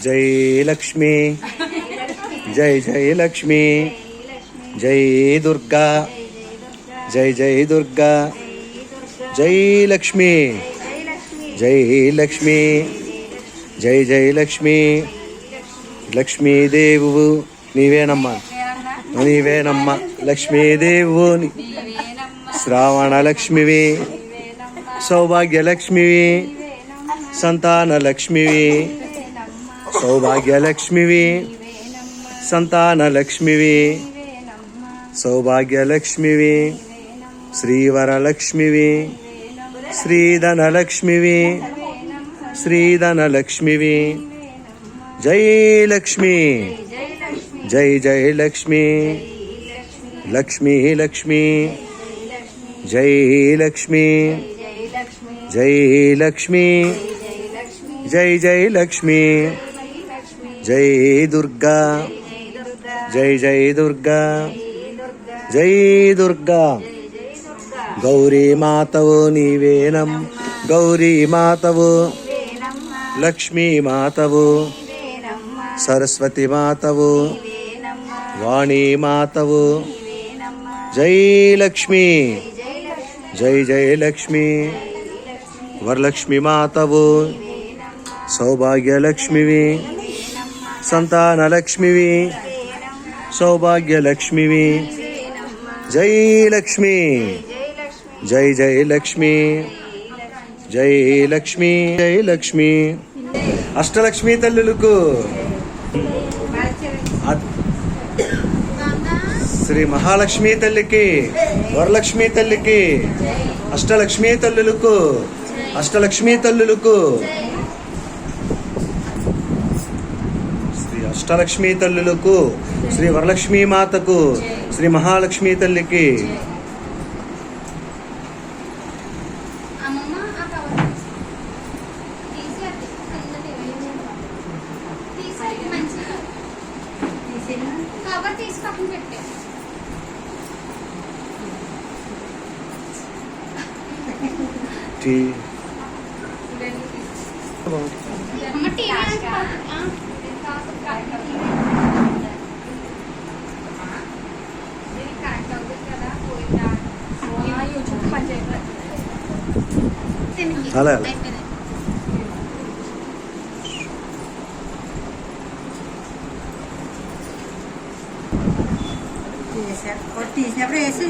జై లక్ష్మి, జై జై లక్ష్మి, జై దుర్గా, జై జై దుర్గా, జై లక్ష్మి, జై లక్ష్మి, జై జై లక్ష్మి. లక్ష్మీదేవు నీవేనమ్మా, నీవేనమ్మా లక్ష్మీదేవు. శ్రావణ లక్ష్మివి, సౌభాగ్యలక్ష్మివి, సంతానలక్ష్మివి, సౌభాగ్యలక్ష్మివి, సంతానలక్ష్మివి, సౌభాగ్యలక్ష్మివి, శ్రీవరలక్ష్మివి, శ్రీధనలక్ష్మివి, శ్రీధనలక్ష్మివి. జై లక్ష్మి, జై జై లక్ష్మి, లక్ష్మీ లక్ష్మి, జై లక్ష్మి, జై లక్ష్మి, జై జై లక్ష్మి, జై దుర్గా, జై జై దుర్గా, జై దుర్గా. గౌరీ మాతవు నీవేనం, గౌరీ మాతవు, లక్ష్మీ మాతవు, సరస్వతి మాతవు, వాణీ మాతవు. జై లక్ష్మి, జై జై లక్ష్మి, వరలక్ష్మి మాతవు, సౌభాగ్యలక్ష్మివి, సంతానలక్ష్మివి, సౌభాగ్యలక్ష్మివి. జై లక్ష్మి, జై జై లక్ష్మి, జై లక్ష్మి, జై లక్ష్మి. అష్టలక్ష్మి తల్లులకు, శ్రీ మహాలక్ష్మి తల్లికి, వరలక్ష్మి తల్లికి, అష్టలక్ష్మి తల్లులకు, అష్టలక్ష్మి తల్లులకు, శ్రీ అష్టలక్ష్మి తల్లులకు, శ్రీ వరలక్ష్మి మాతకు, శ్రీ మహాలక్ష్మి తల్లికి. అలా తీసినప్పుడు వేసి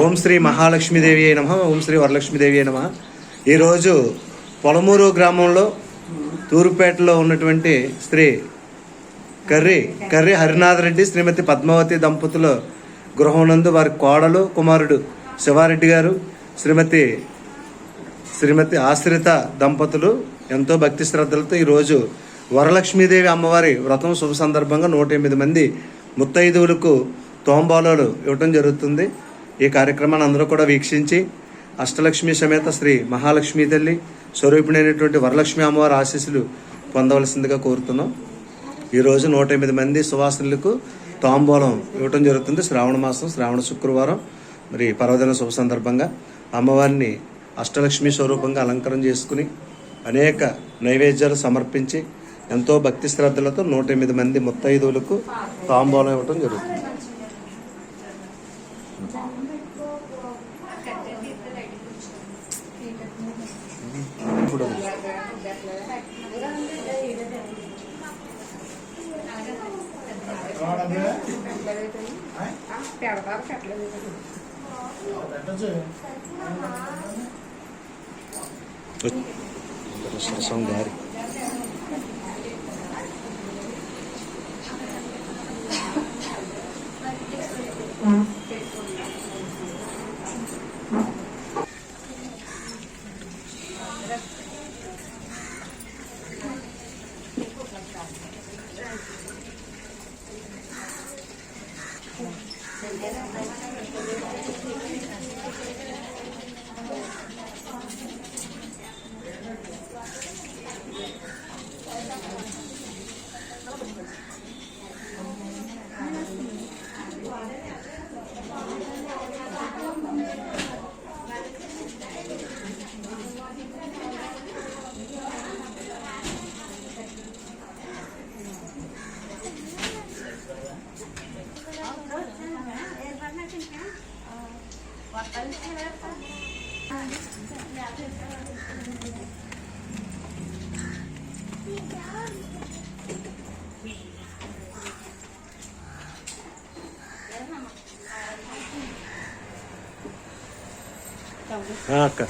ఓం శ్రీ మహాలక్ష్మీదేవి నమ, ఓం శ్రీ వరలక్ష్మీదేవి నమ. ఈరోజు పొలమూరు గ్రామంలో తూరుపేటలో ఉన్నటువంటి శ్రీ కర్రి హరినాథ్ రెడ్డి శ్రీమతి పద్మావతి దంపతుల గృహం వారి కోడలు కుమారుడు శివారెడ్డి గారు, శ్రీమతి ఆశ్రిత దంపతులు ఎంతో భక్తి శ్రద్ధలతో ఈరోజు వరలక్ష్మీదేవి అమ్మవారి వ్రతం శుభ సందర్భంగా 108 మంది ముత్తైదువులకు తోంబాలాలు ఇవ్వటం జరుగుతుంది. ఈ కార్యక్రమాన్ని అందరూ కూడా వీక్షించి అష్టలక్ష్మి సమేత శ్రీ మహాలక్ష్మి తల్లి స్వరూపిణైనటువంటి వరలక్ష్మి అమ్మవారి ఆశీస్సులు పొందవలసిందిగా కోరుతున్నాం. ఈరోజు 108 మంది సువాసనులకు తాంబూలం ఇవ్వటం జరుగుతుంది. శ్రావణ మాసం, శ్రావణ శుక్రవారం, మరి పర్వదిన శుభ సందర్భంగా అమ్మవారిని అష్టలక్ష్మి స్వరూపంగా అలంకరణ చేసుకుని అనేక నైవేద్యాలు సమర్పించి ఎంతో భక్తి శ్రద్ధలతో 108 మంది ముత్తైదువులకు తాంబూలం ఇవ్వటం జరుగుతుంది. ఇప్పుడు సరసం గారి అక్క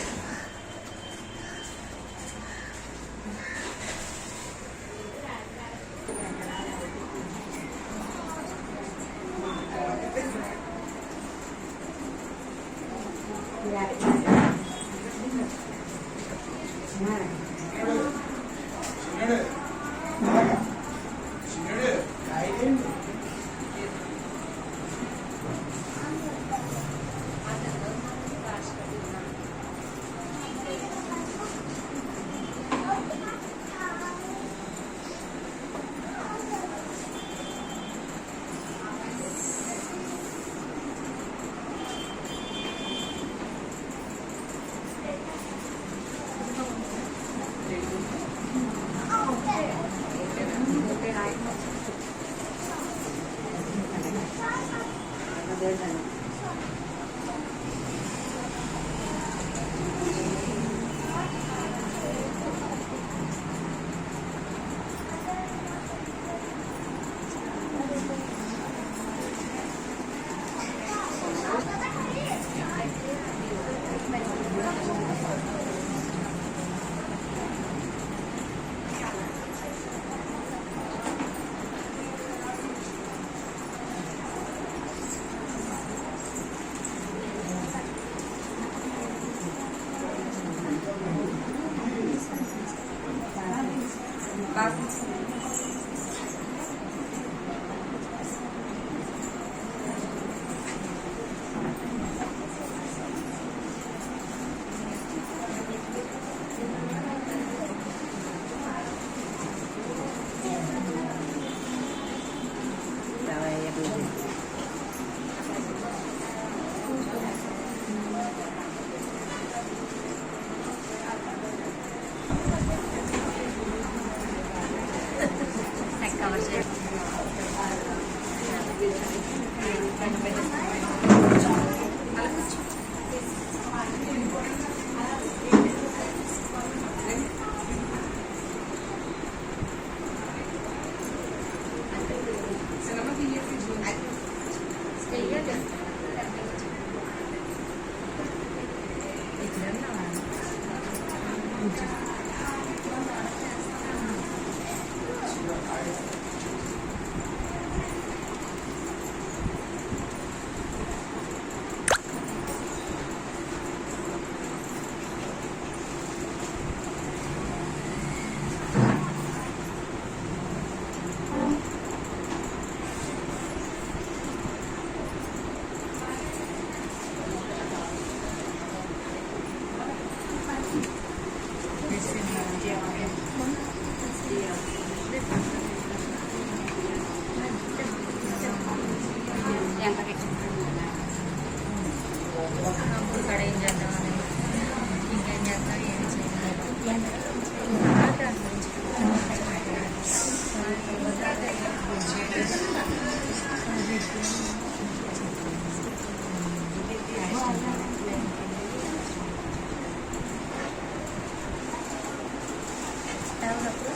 అప్పుడప్పుడు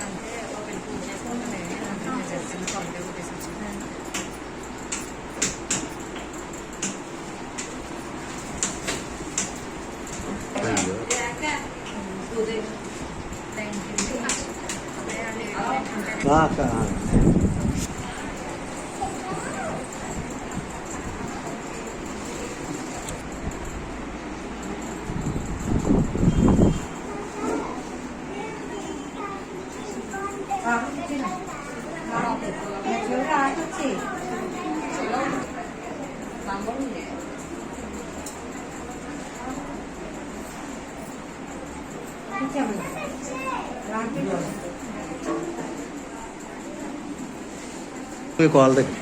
అంటే ఒకటి పూజ చేసుకుంటానే దర్శనం కంప్లీట్ కొట్టేసి వచ్చింది. అక్క రాకొచ్చి కాల్ దగ్గర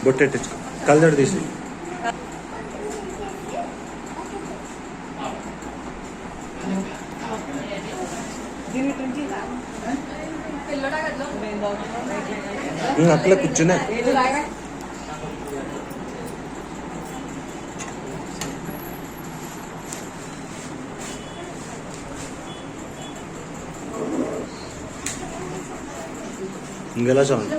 బొట్టెట్టించు కళ్ళజోడు తీసి అట్లా కూర్చునే ఇంకెలా సౌండ్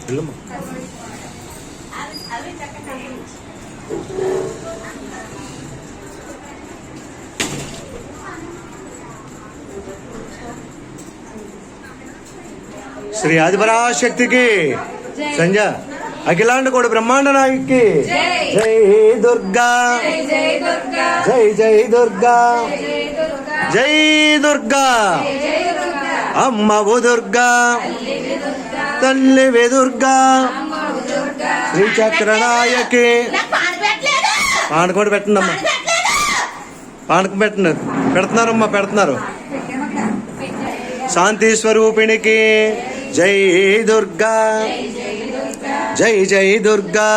వెళ్ళమ్మా శ్రీ ఆదిపరాశక్తికి సంజ అఖిలాండ కోడి బ్రహ్మాండ నాయకి జై దుర్గా జై జై దుర్గా జై దుర్గా అమ్మవు దుర్గా తల్లివి దుర్గా శ్రీచక్ర నాయకి పానకోడి పెట్టండి అమ్మా పానకం పెట్టండి పెడుతున్నారమ్మా పెడుతున్నారు శాంతి స్వరూపిణికి జై దుర్గా జై జై దుర్గా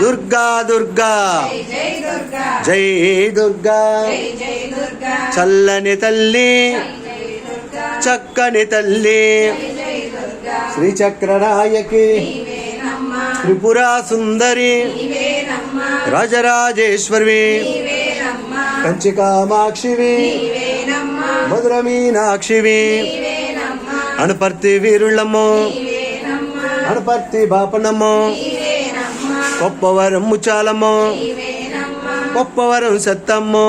దుర్గా దుర్గా జై దుర్గా చల్లని తల్లి చక్కని తల్లి శ్రీచక్ర నాయకి త్రిపురా సుందరి రాజరాజేశ్వరి కంచి కామాక్షివి మధుర మీనాక్షివి అనుపర్తి వీరుళ్ళము అనుపర్తి బాపనము గొప్పవరం ముచాలము గొప్పవరం సత్తమ్ము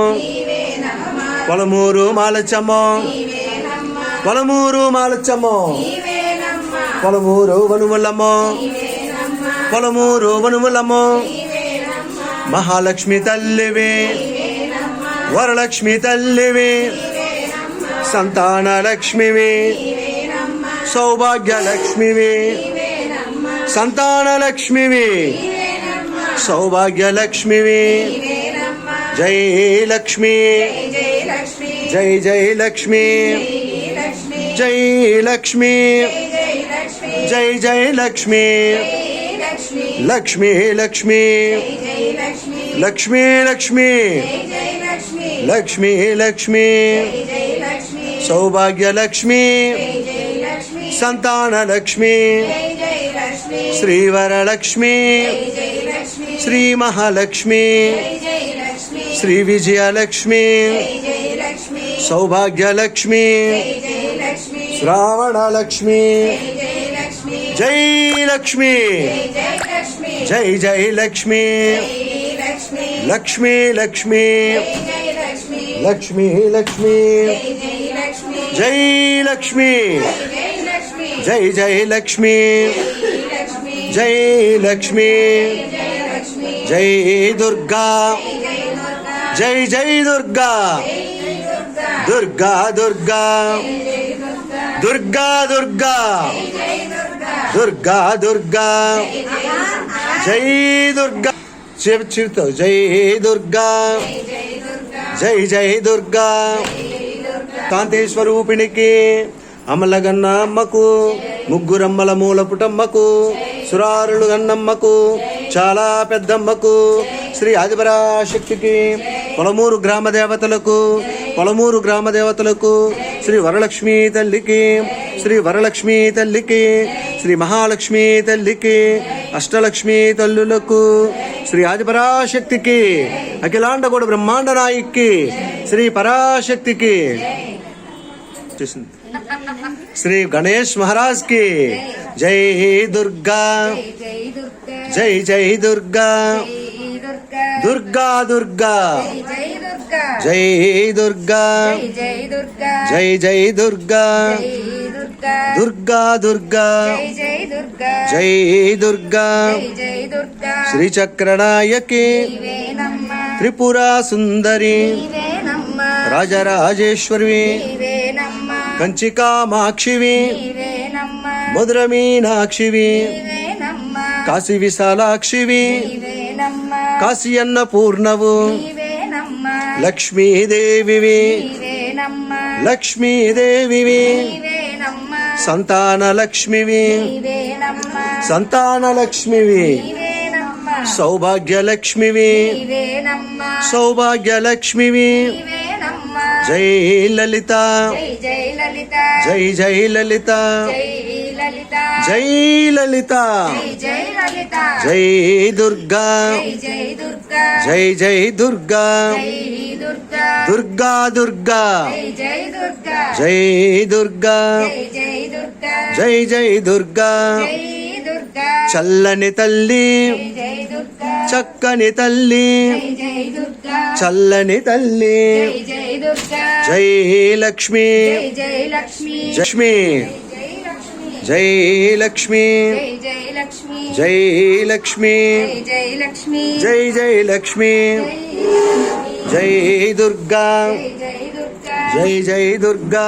పొలమూరు మాలచము పొలమూరు మాలచము పొలమూరు వనుములము పొలమూరు వనుములము మహాలక్ష్మి తల్లివి వరలక్ష్మి తల్లివి సంతాన లక్ష్మివి సౌభాగ్య లక్ష్మివి సంతాన లక్ష్మివి సౌభాగ్య లక్ష్మివి జై లక్ష్మి జై జై లక్ష్మి జై లక్ష్మి జై జై లక్ష్మి లక్ష్మి లక్ష్మి లక్ష్మి లక్ష్మి లక్ష్మి లక్ష్మి సౌభాగ్య లక్ష్మి సంతాన లక్ష్మి శ్రీవరలక్ష్మి శ్రీ మహాలక్ష్మి శ్రీ విజయలక్ష్మి సౌభాగ్యలక్ష్మి శ్రావణలక్ష్మి జై లక్ష్మి జై జై లక్ష్మి లక్ష్మి లక్ష్మి లక్ష్మీ లక్ష్మీ జై లక్ష్మి జై లక్ష్మి జై లక్ష్మి జై జై లక్ష్మీ జై లక్ష్మి జై లక్ష్మీ జై దుర్గా జై జై దుర్గా దుర్గా దుర్గా దుర్గా దుర్గా దుర్గా దుర్గా జై దుర్గా చిరుతో జై దుర్గా జై జై దుర్గా కాంతి స్వరూపిణికి అమలగన్న అమ్మకు ముగ్గురమ్మల మూలపుటమ్మకు సురారులు గన్నమ్మకు చాలా పెద్దమ్మకు శ్రీ ఆదిపరాశక్తికి పొలమూరు గ్రామ దేవతలకు శ్రీ వరలక్ష్మీ తల్లికి శ్రీ వరలక్ష్మీ తల్లికి శ్రీ మహాలక్ష్మీ తల్లికి అష్టలక్ష్మీ తల్లులకు శ్రీ ఆదిపరాశక్తికి అఖిలాండగోడ బ్రహ్మాండ నాయికి శ్రీ పరాశక్తికి శ్రీ గణేష్ మహారాజ్ కి జై దుర్గా జై జై దుర్గా దుర్గా దుర్గా జై దుర్గా జై జై దుర్గా దుర్గా దుర్గా జై దుర్గా శ్రీచక్రనాయకి త్రిపురా సుందరి రాజరాజేశ్వరి కంచికామాక్షివి మధుర మీనాక్షివి కాశీ విశాలాక్షివి కాశీ అన్నపూర్ణవు లక్ష్మీదేవివి లక్ష్మీదేవివి సంతాన లక్ష్మివి సంతాన లక్ష్మివి సౌభాగ్యలక్ష్మివి సౌభాగ్యలక్ష్మివి జై లలిత జై జై లలిత జై లలిత జై దుర్గా జై జై దుర్గా దుర్గా దుర్గా జై దుర్గా జై జై దుర్గా చల్లని తల్లి చక్కని తల్లి చల్లని తల్లి జై లక్ష్మి లక్ష్మి జై లక్ష్మి జై లక్ష్మి జై జై లక్ష్మి జై దుర్గా జై జై దుర్గా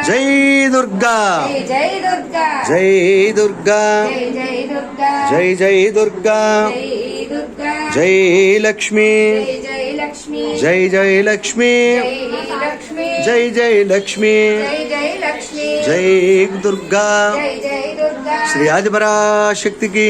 జై దుర్గా జై దుర్గా జై జై దుర్గా జై లక్ష్మి జై జై లక్ష్మి జై జై లక్ష్మి జై దుర్గా శ్రీ ఆదిపరాశక్తికి